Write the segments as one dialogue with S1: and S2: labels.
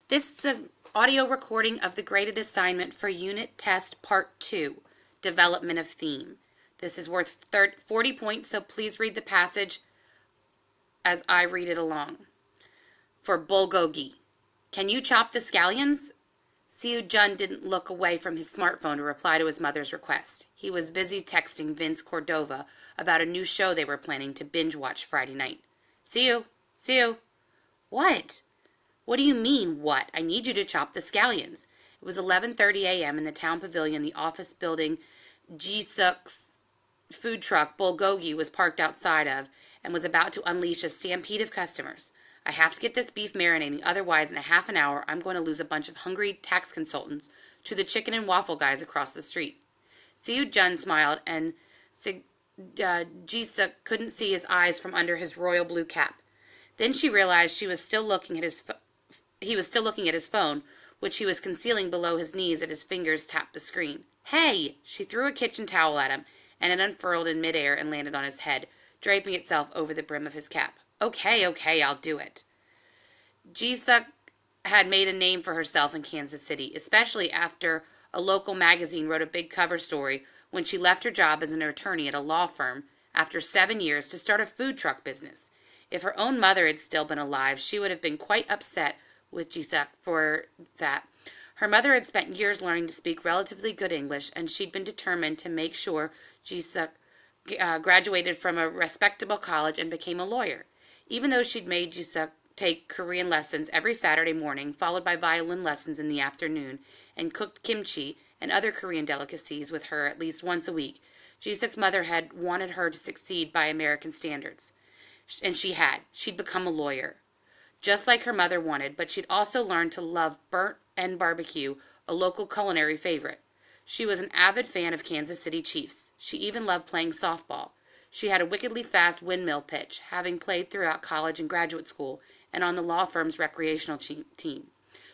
S1: This is an audio recording of the graded assignment for Unit Test Part 2, Development of Theme. This is worth 40 points, so please read the passage as I read it along. For bulgogi. Can you chop the scallions? Seo Jun didn't look away from his smartphone to reply to his mother's request. He was busy texting Vince Cordova about a new show they were planning to binge watch Friday night. Seo? What? What do you mean, what? I need you to chop the scallions. It was 11:30 a.m. in the town pavilion. The office building Jisuk's food truck Bulgogi was parked outside of and was about to unleash a stampede of customers. I have to get this beef marinating, otherwise in a half an hour I'm going to lose a bunch of hungry tax consultants to the chicken and waffle guys across the street. Seo Jun smiled, and Jisuk couldn't see his eyes from under his royal blue cap. Then she realized he was still looking at his phone, which he was concealing below his knees as his fingers tapped the screen. Hey! She threw a kitchen towel at him, and it unfurled in midair and landed on his head, draping itself over the brim of his cap. Okay, I'll do it. Jisuk had made a name for herself in Kansas City, especially after a local magazine wrote a big cover story when she left her job as an attorney at a law firm after 7 years to start a food truck business. If her own mother had still been alive, she would have been quite upset with Jisuk for that. Her mother had spent years learning to speak relatively good English, and she'd been determined to make sure Jisuk graduated from a respectable college and became a lawyer. Even though she'd made Jisuk take Korean lessons every Saturday morning, followed by violin lessons in the afternoon, and cooked kimchi and other Korean delicacies with her at least once a week, Jisuk's mother had wanted her to succeed by American standards. And she had. She'd become a lawyer, just like her mother wanted, but she'd also learned to love burnt end barbecue, a local culinary favorite. She was an avid fan of Kansas City Chiefs. She even loved playing softball. She had a wickedly fast windmill pitch, having played throughout college and graduate school and on the law firm's recreational team.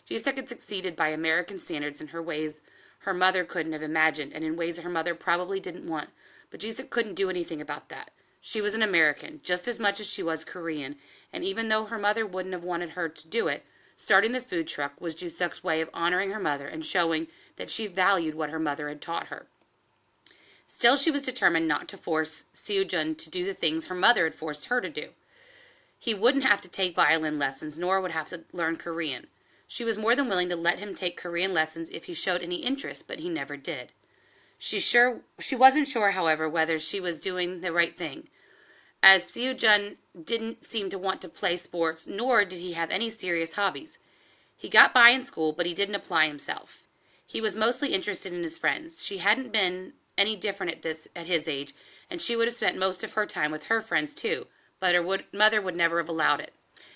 S1: Jisuk had succeeded by American standards in her ways her mother couldn't have imagined, and in ways her mother probably didn't want, but Jisuk couldn't do anything about that. She was an American, just as much as she was Korean, and even though her mother wouldn't have wanted her to do it, starting the food truck was Jisuk's way of honoring her mother and showing that she valued what her mother had taught her. Still, she was determined not to force Seo Jun to do the things her mother had forced her to do. He wouldn't have to take violin lessons, nor would have to learn Korean. She was more than willing to let him take Korean lessons if he showed any interest, but he never did. She wasn't sure, however, whether she was doing the right thing, as Seo Jun didn't seem to want to play sports, nor did he have any serious hobbies. He got by in school, but he didn't apply himself. He was mostly interested in his friends. She hadn't been any different at his age, and she would have spent most of her time with her friends too, but her mother would never have allowed it.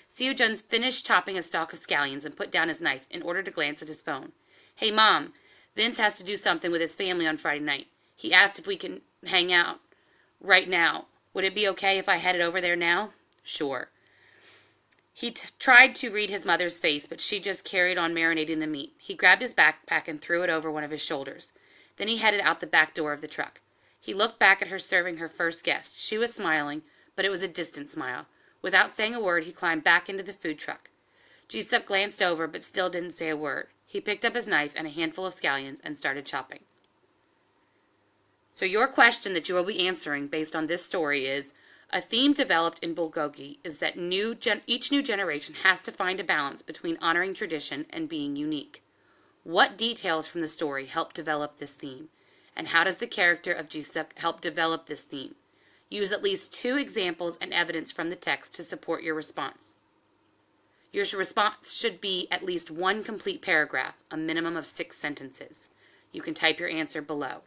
S1: Seo Jun finished chopping a stalk of scallions and put down his knife in order to glance at his phone. Hey, Mom, Vince has to do something with his family on Friday night. He asked if we can hang out right now. Would it be okay if I headed over there now? Sure. He tried to read his mother's face, but she just carried on marinating the meat. He grabbed his backpack and threw it over one of his shoulders. Then he headed out the back door of the truck. He looked back at her serving her first guest. She was smiling, but it was a distant smile. Without saying a word, he climbed back into the food truck. Jisuk glanced over, but still didn't say a word. He picked up his knife and a handful of scallions and started chopping. So your question that you will be answering based on this story is, a theme developed in Bulgogi is that each new generation has to find a balance between honoring tradition and being unique. What details from the story help develop this theme? And how does the character of Jisuk help develop this theme? Use at least 2 examples and evidence from the text to support your response. Your response should be at least 1 complete paragraph, a minimum of 6 sentences. You can type your answer below.